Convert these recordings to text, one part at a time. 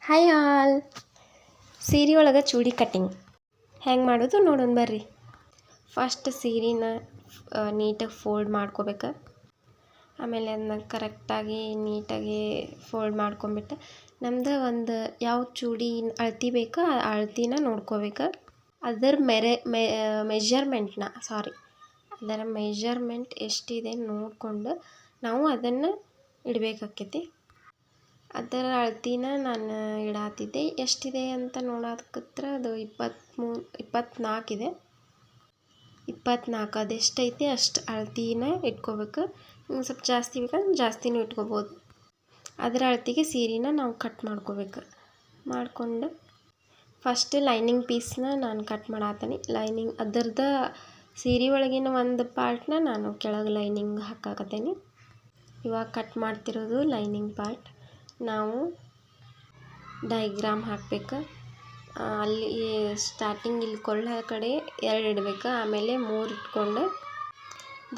Hi all. ಸೀರೆ ಒಳಗೆ ಚೂಡಿ cutting ಹೆಂಗೆ ಮಾಡೋದು ನೋಡೋಣ ಬರ್ರಿ. ಫಸ್ಟ್ ಸೀರೆನ ನೀಟಾಗಿ ಫೋಲ್ಡ್ ಮಾಡ್ಕೋಬೇಕು. ಆಮೇಲೆ ಅದನ್ನ ಕರೆಕ್ಟಾಗಿ ನೀಟಾಗಿ ಫೋಲ್ಡ್ ಮಾಡ್ಕೊಂಬಿಟ್ಟು ನಮ್ದು ಒಂದು ಯಾವ ಚೂಡಿ ಅಳತೆ ಬೇಕೋ ಆ ಅಳತೆನ ನೋಡ್ಕೋಬೇಕು. ಅದರ ಅದರ ಮೆಜರ್ಮೆಂಟ್ ಎಷ್ಟಿದೆ ನೋಡಿಕೊಂಡು ನಾವು ಅದನ್ನು ಇಡಬೇಕಾಕೈತಿ. ಅದರ ಅಳತೆನ ನಾನು ಇಡಾತಿದ್ದೆ. ಎಷ್ಟಿದೆ ಅಂತ ನೋಡೋದಕ್ಕತ್ರ ಅದು 24 ಇದೆ. 24 ಅದೆಷ್ಟೈತಿ ಅಷ್ಟು ಅಳತೆನ ಇಟ್ಕೋಬೇಕು. ಸ್ವಲ್ಪ ಜಾಸ್ತಿ ಬೇಕಂದ್ರೆ ಜಾಸ್ತಿನೂ ಇಟ್ಕೋಬೋದು. ಅದರ ಅಳತೆಗೆ ಸೀರೆನ ನಾವು ಕಟ್ ಮಾಡ್ಕೋಬೇಕು. ಮಾಡಿಕೊಂಡು ಫಸ್ಟ್ ಲೈನಿಂಗ್ ಪೀಸ್ನ ನಾನು ಕಟ್ ಮಾಡಾತೀನಿ. ಲೈನಿಂಗ್ ಅದರದ್ದು ಸೀರೆ ಒಳಗಿನ ಒಂದು ಪಾರ್ಟ್ನ ನಾನು ಕೆಳಗೆ ಲೈನಿಂಗ್ ಹಾಕಾಕತ್ತೀನಿ. ಇವಾಗ ಕಟ್ ಮಾಡ್ತಿರೋದು ಲೈನಿಂಗ್ ಪಾರ್ಟ್. ನಾವು ಡೈಗ್ರಾಮ್ ಹಾಕಬೇಕು. ಅಲ್ಲಿ ಸ್ಟಾರ್ಟಿಂಗ್ ಇಲ್ಲಿ ಕೊಳ್ಳ ಕಡೆ 2 ಇಡಬೇಕು. ಆಮೇಲೆ 3 ಇಟ್ಕೊಂಡು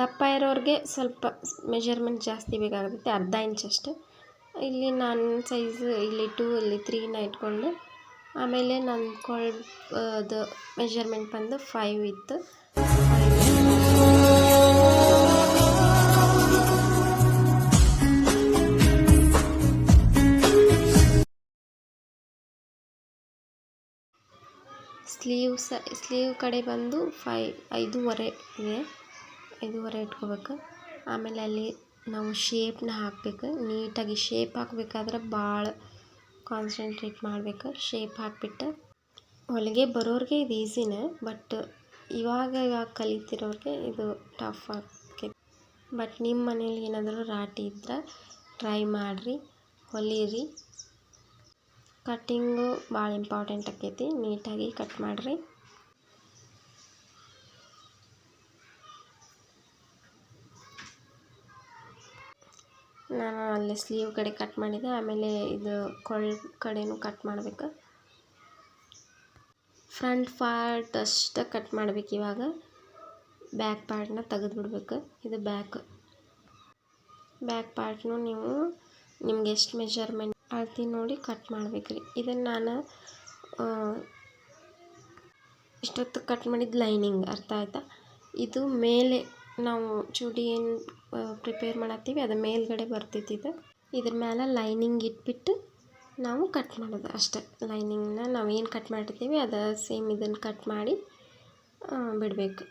ದಪ್ಪ ಇರೋರಿಗೆ ಸ್ವಲ್ಪ ಮೆಜರ್ಮೆಂಟ್ ಜಾಸ್ತಿ ಬೇಕಾಗುತ್ತೆ, ಅರ್ಧ ಇಂಚ್ ಅಷ್ಟೆ. ಇಲ್ಲಿ ನಾನು ಸೈಜ್ ಇಲ್ಲಿ 2 ಇಲ್ಲಿ 3ನ ಇಟ್ಕೊಂಡು ಆಮೇಲೆ ನನ್ನ ಅದು ಮೆಜರ್ಮೆಂಟ್ ಬಂದು 5 ಇತ್ತು. ಸ್ಲೀವ್ ಕಡೆ ಬಂದು 5.5 ಇದೆ. 5.5 ಇಟ್ಕೋಬೇಕು. ಆಮೇಲೆ ಅಲ್ಲಿ ನಾವು ಶೇಪ್ನ ಹಾಕಬೇಕು. ನೀಟಾಗಿ ಶೇಪ್ ಹಾಕಬೇಕಾದ್ರೆ ಭಾಳ ಕಾನ್ಸಂಟ್ರೇಟ್ ಮಾಡಬೇಕು. ಶೇಪ್ ಹಾಕಿಬಿಟ್ಟು ಹೊಲಿಗೆ ಬರೋರಿಗೆ ಇದು ಈಸಿನೇ, ಬಟ್ ಇವಾಗ ಕಲಿತಿರೋರಿಗೆ ಇದು ಟಫ್ ಆಕೈತಿ. ಬಟ್ ನಿಮ್ಮ ಮನೇಲಿ ಏನಾದರೂ ರಾಟಿ ಇದ್ರೆ ಟ್ರೈ ಮಾಡಿರಿ, ಹೊಲೀರಿ. ಕಟ್ಟಿಂಗು ಭಾಳ ಇಂಪಾರ್ಟೆಂಟ್ ಆಕೈತಿ. ನೀಟಾಗಿ ಕಟ್ ಮಾಡಿರಿ. ನಾನು ಅಲ್ಲಿ ಸ್ಲೀವ್ ಕಡೆ ಕಟ್ ಮಾಡಿದೆ. ಆಮೇಲೆ ಇದು ಕಡೆನೂ ಕಟ್ ಮಾಡಬೇಕು. ಫ್ರಂಟ್ ಪಾರ್ಟ್ ಅಷ್ಟೇ ಕಟ್ ಮಾಡಬೇಕು. ಇವಾಗ ಬ್ಯಾಕ್ ಪಾರ್ಟ್ನ ತೆಗೆದುಬಿಡ್ಬೇಕು. ಇದು ಬ್ಯಾಕ್ ಪಾರ್ಟ್ನು ನೀವು ನಿಮ್ಗೆ ಎಷ್ಟು ಮೆಜರ್ಮೆಂಟ್ ಅಳತೆ ನೋಡಿ ಕಟ್ ಮಾಡ್ಬೇಕ್ರಿ. ಇದನ್ನು ನಾನು ಇಷ್ಟೊತ್ತು ಕಟ್ ಮಾಡಿದ ಲೈನಿಂಗ್ ಅರ್ಥ ಆಯ್ತಾ. ಇದು ಮೇಲೆ ನಾವು ಚೂಡಿ ಏನು ಪ್ರಿಪೇರ್ ಮಾಡತ್ತೀವಿ ಅದು ಮೇಲ್ಗಡೆ ಬರ್ತೈತಿ. ಇದ್ರ ಮೇಲೆ ಲೈನಿಂಗ್ ಇಟ್ಬಿಟ್ಟು ನಾವು ಕಟ್ ಮಾಡೋದು ಅಷ್ಟೇ. ಲೈನಿಂಗ್ನ ನಾವು ಏನು ಕಟ್ ಮಾಡಿರ್ತೀವಿ ಅದು ಸೇಮ್ ಇದನ್ನು ಕಟ್ ಮಾಡಿ ಬಿಡಬೇಕು.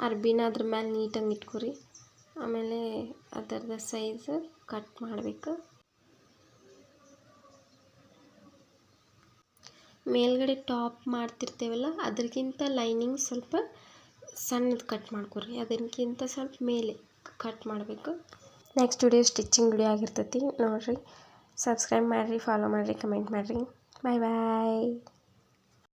ಅರ್ಬಿನ ಅದ್ರ ಮೇಲೆ ನೀಟಾಗಿ ಇಟ್ಕೊರಿ. ಆಮೇಲೆ ಅದರದ ಸೈಜ್ ಕಟ್ ಮಾಡಬೇಕು. ಮೇಲ್ಗಡೆ ಟಾಪ್ ಮಾಡ್ತಿರ್ತೇವಲ್ಲ ಅದಕ್ಕಿಂತ ಲೈನಿಂಗ್ ಸ್ವಲ್ಪ ಸಣ್ಣದು ಕಟ್ ಮಾಡ್ಕೊರಿ. ಅದಕ್ಕಿಂತ ಸ್ವಲ್ಪ ಮೇಲೆ ಕಟ್ ಮಾಡಬೇಕು. ನೆಕ್ಸ್ಟ್ ವಿಡಿಯೋ ಸ್ಟಿಚಿಂಗ್ ವಿಡಿಯೋ ಆಗಿರ್ತೈತಿ ನೋಡಿರಿ. ಸಬ್ಸ್ಕ್ರೈಬ್ ಮಾಡಿರಿ, ಫಾಲೋ ಮಾಡಿರಿ, ಕಮೆಂಟ್ ಮಾಡಿರಿ. ಬಾಯ್ ಬಾಯ್.